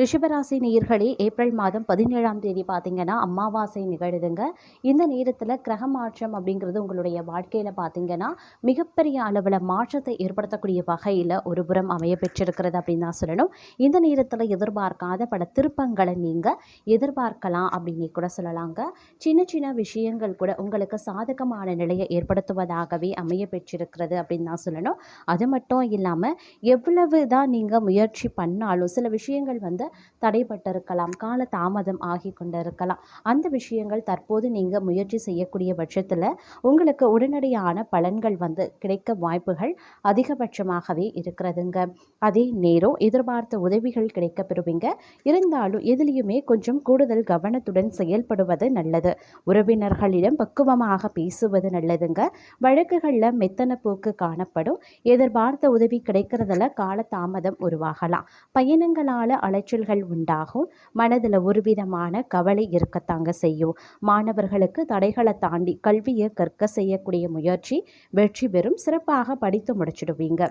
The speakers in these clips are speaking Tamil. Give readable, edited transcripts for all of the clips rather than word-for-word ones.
ரிஷபராசி நேயர்களே, ஏப்ரல் மாதம் 17ஆம் தேதி பார்த்தீங்கன்னா அமாவாசை நிகழுதுங்க. இந்த நேரத்தில் கிரக மாற்றம் அப்படிங்கிறது உங்களுடைய வாழ்க்கையில் பார்த்தீங்கன்னா மிகப்பெரிய அளவில் மாற்றத்தை ஏற்படுத்தக்கூடிய வகையில் ஒரு புறம் அமைய பெற்றிருக்கிறது அப்படின்னு தான் சொல்லணும். இந்த நேரத்தில் எதிர்பார்க்காத பல திருப்பங்களை நீங்கள் எதிர்பார்க்கலாம் அப்படின்னு கூட சொல்லலாங்க. சின்ன சின்ன விஷயங்கள் கூட உங்களுக்கு சாதகமான நிலையை ஏற்படுத்துவதாகவே அமைய பெற்றிருக்கிறது அப்படின்னு தான் சொல்லணும். அது மட்டும் இல்லாமல் எவ்வளவு தான் நீங்கள் முயற்சி பண்ணாலும் சில விஷயங்கள் தடைப்பட்டிருக்கலாம், கால தாமதம் ஆகி கொண்டிருக்கலாம். அந்த விஷயங்கள் தற்போது நீங்கள் முயற்சி செய்யக்கூடிய பட்சத்தில் உங்களுக்கு உடனடியான பலன்கள் கிடைக்க வாய்ப்புகள் அதிகபட்சமாகவே இருக்கிறதுங்க. அதே நேரம் எதிர்பார்த்த உதவிகள் கிடைக்க பெறுவீங்க. இருந்தாலும் எதிலையுமே கொஞ்சம் கூடுதல் கவனத்துடன் செயல்படுவது நல்லது. உறவினர்களிடம் பக்குவமாக பேசுவது நல்லதுங்க. வழக்குகளில் மெத்தன போக்கு காணப்படும். எதிர்பார்த்த உதவி கிடைக்கிறதுல கால தாமதம் உருவாகலாம். பயணங்களால் அலைச்சல்கள் உண்டாகும். மனதில் ஒரு விதமான கவலை இருக்கத்தாங்க செய்யும். மாணவர்களுக்கு தடைகளை தாண்டி கல்வியை கற்க செய்யக்கூடிய முயற்சி வெற்றி பெறும். சிறப்பாக படித்து முடிச்சிடுவீங்க.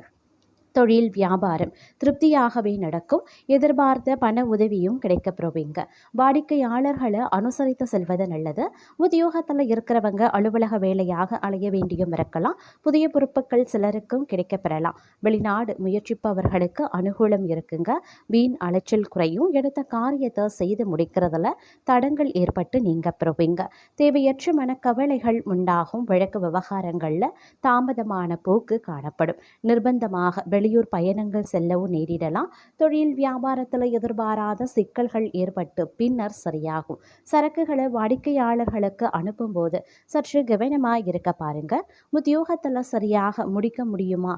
தொழில் வியாபாரம் திருப்தியாகவே நடக்கும். எதிர்பார்த்த பண உதவியும் கிடைக்கப்பெறுவீங்க. வாடிக்கையாளர்களை அனுசரித்து செல்வது நல்லது. உத்தியோகத்தில் இருக்கிறவங்க அலுவலக வேலையாக அலைய வேண்டியும் இருக்கலாம். புதிய பொறுப்புகள் சிலருக்கும் கிடைக்கப்பெறலாம். வெளிநாடு முயற்சிப்பவர்களுக்கு அனுகூலம் இருக்குங்க. வீண் அலைச்சல் குறையும். எடுத்த காரியத்தை செய்து முடிக்கிறதுல தடங்கள் ஏற்பட்டு நீங்க பெறுவீங்க. தேவையற்ற மனக்கவலைகள் உண்டாகும். வழக்கு விவகாரங்களில் தாமதமான போக்கு காணப்படும். நிர்பந்தமாக வெளியூர் பயணங்கள் செல்லவும் நேரிடலாம். தொழில் வியாபாரத்தில் எதிர்பாராத சிக்கல்கள் ஏற்பட்டு பின்னர் சரியாகும். சரக்குகளை வாடிக்கையாளர்களுக்கு அனுப்பும்போது சற்று கவனமாக இருக்க பாருங்க. உத்தியோகத்தில் சரியாக முடிக்க முடியுமா,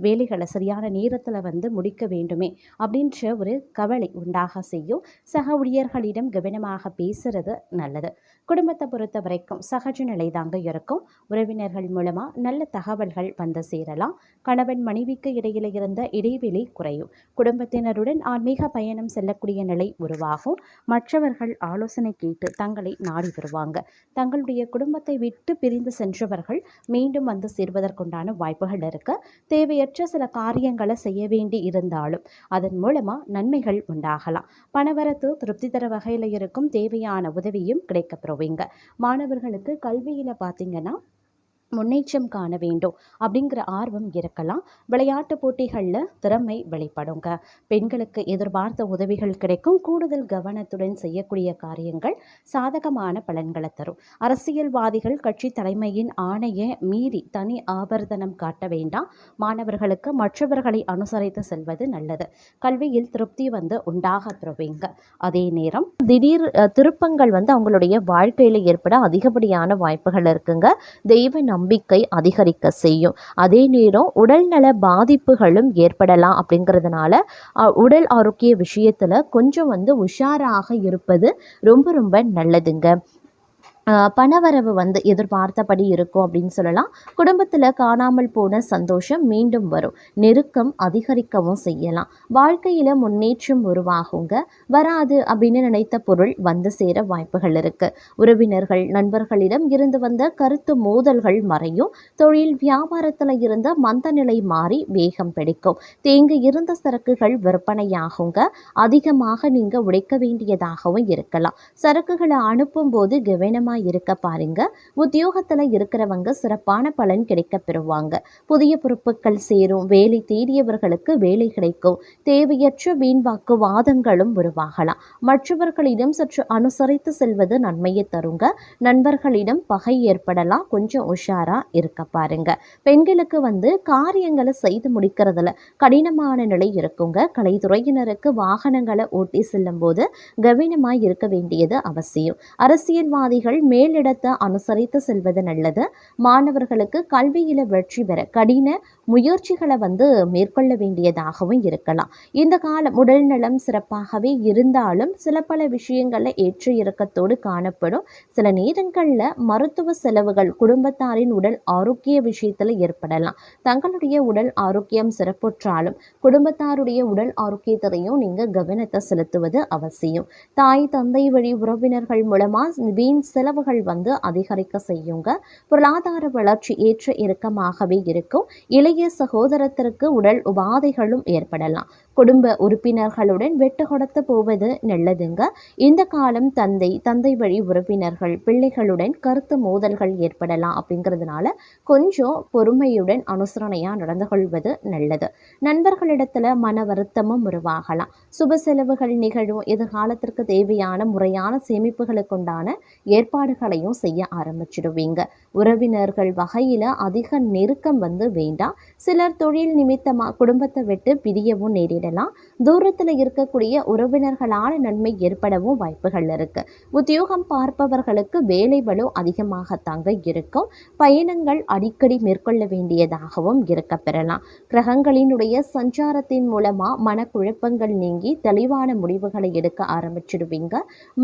வேலைகளை சரியான நேரத்தில் முடிக்க வேண்டுமே அப்படின்ற ஒரு கவலை உண்டாக செய்யும். சக ஊழியர்களிடம் கவனமாக பேசுறது நல்லது. குடும்பத்தை பொறுத்த வரைக்கும் சகஜ நிலை தாங்க இருக்கும். உறவினர்கள் மூலமா நல்ல தகவல்கள் சேரலாம். கணவன் மனைவிக்கு இடையில இருந்த இடைவெளி குறையும். குடும்பத்தினருடன் ஆன்மீக பயணம் செல்லக்கூடிய நிலை உருவாகும். மற்றவர்கள் ஆலோசனை கேட்டு தங்களை நாடி வருவாங்க. தங்களுடைய குடும்பத்தை விட்டு பிரிந்து சென்றவர்கள் மீண்டும் சேர்வதற்குண்டான வாய்ப்புகள் இருக்கு. தேவையற்ற சில காரியங்களை செய்ய வேண்டி இருந்தாலும் அதன் மூலமா நன்மைகள் உண்டாகலாம். பணவரத்து திருப்தி தர வகையில் இருக்கும். தேவையான உதவியும் கிடைக்கப்பெறுவீங்க. மாணவர்களுக்கு கல்வியில பார்த்தீங்கன்னா முன்னேற்றம் காண வேண்டும் அப்படிங்கிற ஆர்வம் இருக்கலாம். விளையாட்டு போட்டிகளில் திறமை வெளிப்படுங்க. பெண்களுக்கு எதிர்பார்த்த உதவிகள் கிடைக்கும். கூடுதல் கவனத்துடன் செய்யக்கூடிய காரியங்கள் சாதகமான பலன்களை தரும். அரசியல்வாதிகள் கட்சி தலைமையின் ஆணையை மீறி தனி ஆபர்தனம் காட்ட வேண்டாம். மாணவர்களுக்கு மற்றவர்களை அனுசரித்து செல்வது நல்லது. கல்வியில் திருப்தி உண்டாக பெறுவீங்க. அதே நேரம் திடீர் திருப்பங்கள் அவங்களுடைய வாழ்க்கையில் ஏற்பட அதிகப்படியான வாய்ப்புகள் இருக்குங்க. தெய்வ நம்பிக்கை அதிகரிக்க செய்யும். அதே நேரம் உடல்நல பாதிப்புகளும் ஏற்படலாம். அப்படிங்கிறதுனால உடல் ஆரோக்கிய விஷயத்துல கொஞ்சம் உஷாராக இருப்பது ரொம்ப ரொம்ப நல்லதுங்க. பணவரவு எதிர்பார்த்தபடி இருக்கும் அப்படின்னு சொல்லலாம். குடும்பத்தில் காணாமல் போன சந்தோஷம் மீண்டும் வரும். நெருக்கம் அதிகரிக்கவும் செய்யலாம். வாழ்க்கையில் முன்னேற்றம் உருவாகுங்க. வராது அப்படின்னு நினைத்த பொருள் சேர வாய்ப்புகள் இருக்கு. உறவினர்கள் நண்பர்களிடம் இருந்து வந்த கருத்து மோதல்கள் மறையும். தொழில் வியாபாரத்தில் இருந்த மந்த நிலை மாறி வேகம் பிடிக்கும். தேங்கி இருந்த சரக்குகள் விற்பனையாகுங்க. அதிகமாக நீங்க உடைக்க வேண்டியதாகவும் இருக்கலாம். சரக்குகளை அனுப்பும் போது கவனமாக இருக்க பாருங்க. உத்தியோகத்துல இருக்கிறவங்க சிறப்பான பலன் கிடைக்க பெறுவாங்க. புதிய பொறுப்புகள் சேரும். வேலை தேடியவர்களுக்கு வேலை கிடைக்கும். தேவையற்ற வீண்வாக்கு வாதங்களும் உருவாகலாம். மற்றவர்களிடம் சற்று அனுசரித்து செல்வது நன்மையை தருங்க. நண்பர்களிடம் பகை ஏற்படலாம். கொஞ்சம் உஷாரா இருக்க பாருங்க. பெண்களுக்கு காரியங்களை செய்து முடிக்கிறதுல கடினமான நிலை இருக்குங்க. கலைத்துறையினருக்கு வாகனங்களை ஓட்டி செல்லும் போது கவனமாய் இருக்க வேண்டியது அவசியம். அரசியல்வாதிகள் மேலிடத்தை அனுசரித்து செல்வது நல்லது. மாணவர்களுக்கு கல்வியில வெற்றி பெற கடின முயற்சிகளை மேற்கொள்ள வேண்டியதாகவும் இருக்கலாம். இந்த காலம் உடல் நலம் சிறப்பாகவே இருந்தாலும் சில பல விஷயங்கள்ல ஏற்ற இறக்கத்தோடு காணப்படும். சில நேரங்களில் மருத்துவ செலவுகள் குடும்பத்தாரின் உடல் ஆரோக்கிய விஷயத்தில் ஏற்படலாம். தங்களுடைய உடல் ஆரோக்கியம் சிறப்புற்றாலும் குடும்பத்தாருடைய உடல் ஆரோக்கியத்தையும் நீங்க கவனத்தை செலுத்துவது அவசியம். தாய் தந்தை வழி உறவினர்கள் மூலமா வீண் செலவுகள் அதிகரிக்க செய்யுங்க. பொருளாதார வளர்ச்சி ஏற்ற இறக்கமாகவே இருக்கும். இளைய சகோதரத்திற்கு உடல் உபாதைகளும் ஏற்படலாம். குடும்ப உறுப்பினர்களுடன் வெட்டு கொடுத்து போவது நல்லதுங்க. இந்த காலம் தந்தை வழி உறவினர்கள், பிள்ளைகளுடன் கருத்து மோதல்கள் ஏற்படலாம் அப்படிங்கிறதுனால கொஞ்சம் பொறுமையுடன் அனுசரணையா நடந்து கொள்வது நல்லது. நண்பர்களிடத்துல மன வருத்தமும் உருவாகலாம். சுப செலவுகள் நிகழும். எதிர்காலத்திற்கு தேவையான முறையான சேமிப்புகளுக்குண்டான ஏற்பாடுகளையும் செய்ய ஆரம்பிச்சிடுவீங்க. உறவினர்கள் வகையில அதிக நெருக்கம் வேண்டாம். சிலர் தொழில் நிமித்தமா குடும்பத்தை விட்டு பிரியவும் நேரிடலாம். தூரத்துல இருக்கக்கூடிய உறவினர்களால நன்மை ஏற்படவும் வாய்ப்புகள் இருக்கு. உத்தியோகம் பார்ப்பவர்களுக்கு வேலை பளு அதிகமாகத்தாங்க இருக்கும். பயணங்கள் அடிக்கடி மேற்கொள்ள வேண்டியதாகவும் இருக்க பெறலாம். கிரகங்களினுடைய சஞ்சாரத்தின் மூலமா மனக்குழப்பங்கள் நீங்கி தெளிவான முடிவுகளை எடுக்க ஆரம்பிச்சிடுவீங்க.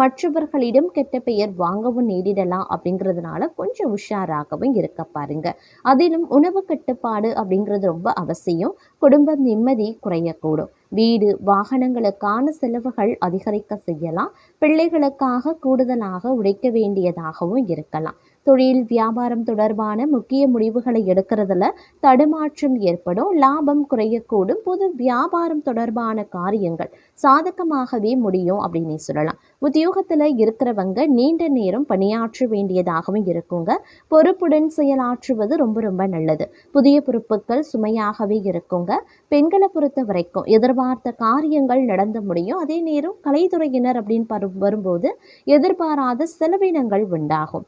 மற்றவர்களிடம் கெட்ட பெயர் வாங்கவும் நேரிடலாம். அப்படிங்கிறதுனால கொஞ்சம் உஷாராகவும் இருக்க பாருங்க. அதிலும் உணவு கட்டுப்பாடு அப்படிங்கிறது ரொம்ப அவசியம். குடும்பம் நிம்மதி குறையக்கூடும். வீடு வாகனங்களுக்கான செலவுகள் அதிகரிக்க செய்யலாம். பிள்ளைகளுக்காக கூடுதலாக உழைக்க வேண்டியதாகவும் இருக்கலாம். தொழில் வியாபாரம் தொடர்பான முக்கிய முடிவுகளை எடுக்கிறதுல தடுமாற்றம் ஏற்படும். லாபம் குறையக்கூடும். புது வியாபாரம் தொடர்பான காரியங்கள் சாதகமாகவே முடியும் அப்படின்னு சொல்லலாம். உத்தியோகத்துல இருக்கிறவங்க நீண்ட நேரம் பணியாற்ற வேண்டியதாகவும் இருக்குங்க. பொறுப்புடன் செயலாற்றுவது ரொம்ப ரொம்ப நல்லது. புதிய பொறுப்புகள் சுமையாகவே இருக்குங்க. பெண்களை பொறுத்த வரைக்கும் எதிர்பார்த்த காரியங்கள் நடந்து முடியும். அதே நேரம் கலைத்துறையினர் அப்படின்னு வரும்போது எதிர்பாராத செலவினங்கள் உண்டாகும்.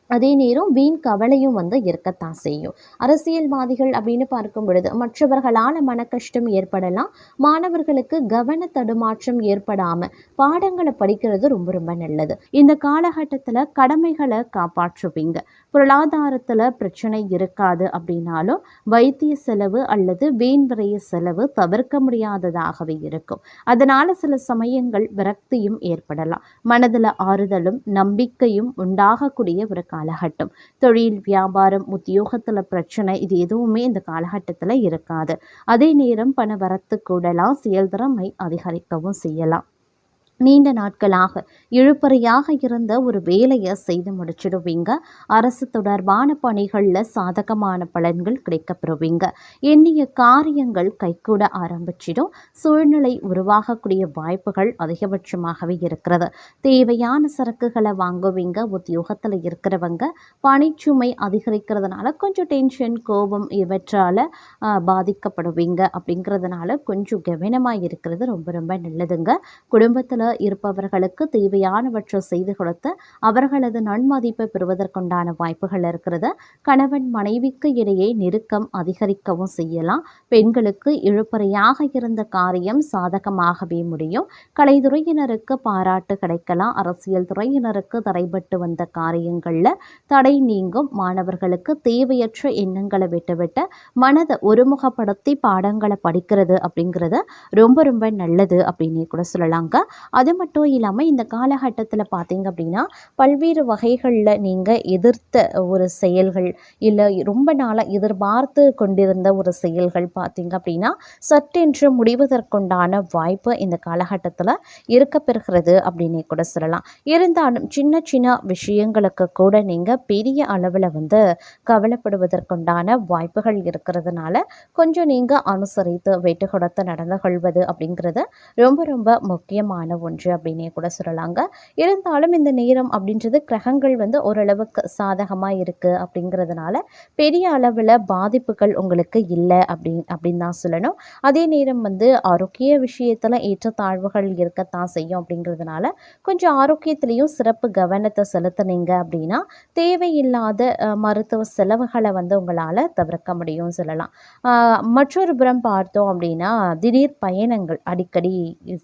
அதே நேரம் வீண் கவலையும் இருக்கத்தான் செய்யும். அரசியல்வாதிகள் அப்படின்னு பார்க்கும் பொழுது மற்றவர்களால் மன கஷ்டம் ஏற்படலாம். மாணவர்களுக்கு கவன தடுமாற்றம் ஏற்படாம பாடங்களை படிக்கிறது ரொம்ப ரொம்ப நல்லது. இந்த காலகட்டத்தில் கடமைகளை காப்பாற்றுவீங்க. பொருளாதாரத்தில் பிரச்சனை இருக்காது அப்படின்னாலும் வைத்திய செலவு அல்லது வீண் விரைய செலவு தவிர்க்க முடியாததாகவே இருக்கும். அதனால சில சமயங்கள் விரக்தியும் ஏற்படலாம். மனதில் ஆறுதலும் நம்பிக்கையும் உண்டாகக்கூடிய ஒரு காலகட்டம். தொழில் வியாபாரம் உத்தியோகத்துல பிரச்சனை இது எதுவுமே இந்த காலகட்டத்துல இருக்காது. அதே நேரம் பண வரத்து கூடலாம். செயல்திறமை அதிகரிக்கவும் செய்யலாம். நீண்ட நாட்களாக இழுபறியாக இருந்த ஒரு வேலையை செய்து முடிச்சிடுவீங்க. அரசு தொடர்பான பணிகளில் சாதகமான பலன்கள் கிடைக்கப்பெறுவீங்க. எண்ணிய காரியங்கள் கைகூட ஆரம்பிச்சிடும். சூழ்நிலை உருவாகக்கூடிய வாய்ப்புகள் அதிகபட்சமாகவே இருக்கிறது. தேவையான சரக்குகளை வாங்குவீங்க. உத்தியோகத்தில் இருக்கிறவங்க பணிச்சுமை அதிகரிக்கிறதுனால கொஞ்சம் டென்ஷன் கோபம் இவற்றால் பாதிக்கப்படுவீங்க. அப்படிங்கிறதுனால கொஞ்சம் கவனமாக இருக்கிறது ரொம்ப ரொம்ப நல்லதுங்க. குடும்பத்தில் இருப்பவர்களுக்கு தேவையானவற்றை செய்து கொடுத்து அவர்களது நன்மதிப்பை பெறுவதற்குண்டான வாய்ப்புகள் இருக்கிறது. கணவன் மனைவிக்கு இடையே நெருக்கம் அதிகரிக்கவும் செய்யலாம். பெண்களுக்கு இழுபறியாக இருந்த காரியம் சாதகமாகவே முடியும். கலைத்துறையினருக்கு பாராட்டு கிடைக்கலாம். அரசியல் துறையினருக்கு தடைபட்டு வந்த காரியங்களில் தடை நீங்கும். மாணவர்களுக்கு தேவையற்ற எண்ணங்களை விட்டுவிட்டு மனதை ஒருமுகப்படுத்தி பாடங்களை படிக்கிறது அப்படிங்கிறது ரொம்ப ரொம்ப நல்லது அப்படின்னு கூட சொல்லலாங்க. அது மட்டும் இல்லாமல் இந்த காலகட்டத்தில் பார்த்தீங்க அப்படின்னா பல்வேறு வகைகளில் நீங்கள் எதிர்த்த ஒரு செயல்கள் இல்லை ரொம்ப நாளாக எதிர்பார்த்து கொண்டிருந்த ஒரு செயல்கள் பார்த்தீங்க அப்படின்னா சட்டென்று முடிவதற்குண்டான வாய்ப்பு இந்த காலகட்டத்தில் இருக்கப்பெறுகிறது அப்படின்னு கூட சொல்லலாம். இருந்தாலும் சின்ன சின்ன விஷயங்களுக்கு கூட நீங்கள் பெரிய அளவில் கவலைப்படுவதற்குண்டான வாய்ப்புகள் இருக்கிறதுனால கொஞ்சம் நீங்கள் அனுசரித்து வெட்டு கொடுத்து நடந்து கொள்வது அப்படிங்கிறது ரொம்ப ரொம்ப முக்கியமான ஒன்று அப்படின்னே கூட சொல்லலாங்க. இருந்தாலும் இந்த நேரம் அப்படின்றது கிரகங்கள் ஓரளவுக்கு சாதகமாக இருக்குது அப்படிங்கிறதுனால பெரிய அளவில் பாதிப்புகள் உங்களுக்கு இல்லை அப்படின்னு தான் சொல்லணும். அதே நேரம் ஆரோக்கிய விஷயத்தில் ஏற்றத்தாழ்வுகள் இருக்கத்தான் செய்யும். அப்படிங்கிறதுனால கொஞ்சம் ஆரோக்கியத்திலையும் சிறப்பு கவனத்தை செலுத்தினீங்க அப்படின்னா தேவையில்லாத மருத்துவ செலவுகளை உங்களால் தவிர்க்க முடியும் சொல்லலாம். மற்றொரு புறம் பார்த்தோம் அப்படின்னா திடீர் பயணங்கள் அடிக்கடி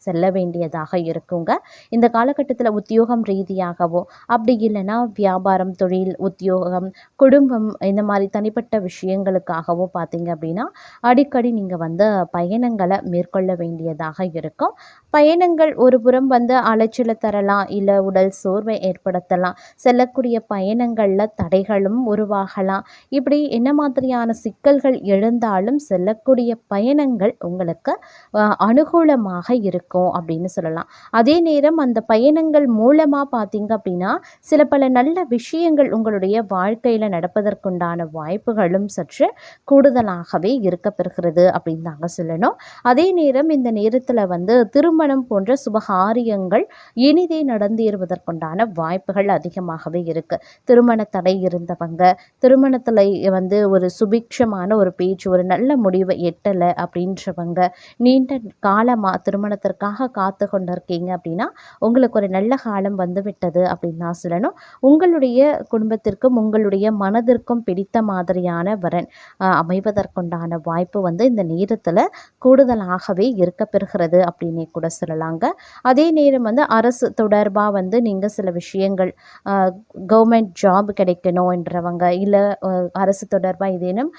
செல்ல வேண்டியதாக இருக்குங்க. இந்த காலகட்டத்தில் உத்தியோகம் ரீதியாகவோ அப்படி இல்லைன்னா வியாபாரம் தொழில் உத்தியோகம் குடும்பம் இந்த மாதிரி தனிப்பட்ட விஷயங்களுக்காகவோ பார்த்தீங்க அப்படின்னா அடிக்கடி நீங்கள் பயணங்களை மேற்கொள்ள வேண்டியதாக இருக்கும். பயணங்கள் ஒரு புறம் அலைச்சலை தரலாம், இல்லை உடல் சோர்வை ஏற்படுத்தலாம். செல்லக்கூடிய பயணங்களில் தடைகளும் உருவாகலாம். இப்படி என்ன மாதிரியான சிக்கல்கள் எழுந்தாலும் செல்லக்கூடிய பயணங்கள் உங்களுக்கு அனுகூலமாக இருக்கும் அப்படின்னு சொல்லலாம். அதே நேரம் அந்த பயணங்கள் மூலமா பார்த்தீங்க அப்படின்னா, சில பல நல்ல விஷயங்கள் உங்களுடைய வாழ்க்கையில நடப்பதற்குண்டான வாய்ப்புகளும் சற்று கூடுதலாகவே இருக்கப்பெறுகிறது அப்படின்னு தாங்க சொல்லணும். அதே நேரம் இந்த நேரத்துல வந்து திருமணம் போன்ற சுபகாரியங்கள் இனிதே நடந்தேறுவதற்குண்டான வாய்ப்புகள் அதிகமாகவே இருக்கு. திருமண தடை இருந்தவங்க, திருமணத்துல வந்து ஒரு சுபிக்ஷமான ஒரு பேச்சு, ஒரு நல்ல முடிவை எட்டல அப்படின்றவங்க, நீண்ட காலமா திருமணத்திற்காக காத்து கொண்டிருக்கீங்க அப்படின்னா, உங்களுக்கு ஒரு நல்ல காலம் வந்துவிட்டது அப்படின்னு தான் சொல்லணும். உங்களுடைய குடும்பத்திற்கும், உங்களுடைய மனதிற்கும் பிடித்த மாதிரியான வரன் அமைவதற்குண்டான வாய்ப்பு வந்து இந்த நேரத்துல கூடுதலாகவே இருக்கப்பெறுகிறது அப்படின்னே கூட சொல்லலாங்க. அதே நேரம் வந்து அரசு தொடர்பா வந்து நீங்க சில விஷயங்கள் கவர்மெண்ட் ஜாப் கிடைக்கணுன்றவங்க, இல்ல அரசு தொடர்பா ஏதேனும்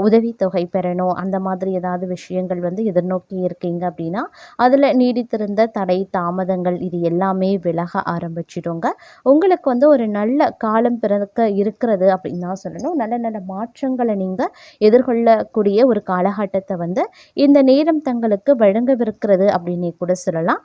உதவித்தொகை பெறணும், அந்த மாதிரி ஏதாவது விஷயங்கள் வந்து எதிர்நோக்கி இருக்கீங்க அப்படின்னா, அதில் நீடித்திருந்த தடை தாமதங்கள் இது எல்லாமே விலக ஆரம்பிச்சிடுங்க. உங்களுக்கு வந்து ஒரு நல்ல காலம் பிறக்க இருக்கிறது அப்படின்னு தான் சொல்லணும். நல்ல நல்ல மாற்றங்களை நீங்கள் எதிர்கொள்ளக்கூடிய ஒரு காலகட்டத்தை வந்து இந்த நேரம் தங்களுக்கு வழங்கவிருக்கிறது அப்படின்னே கூட சொல்லலாம்.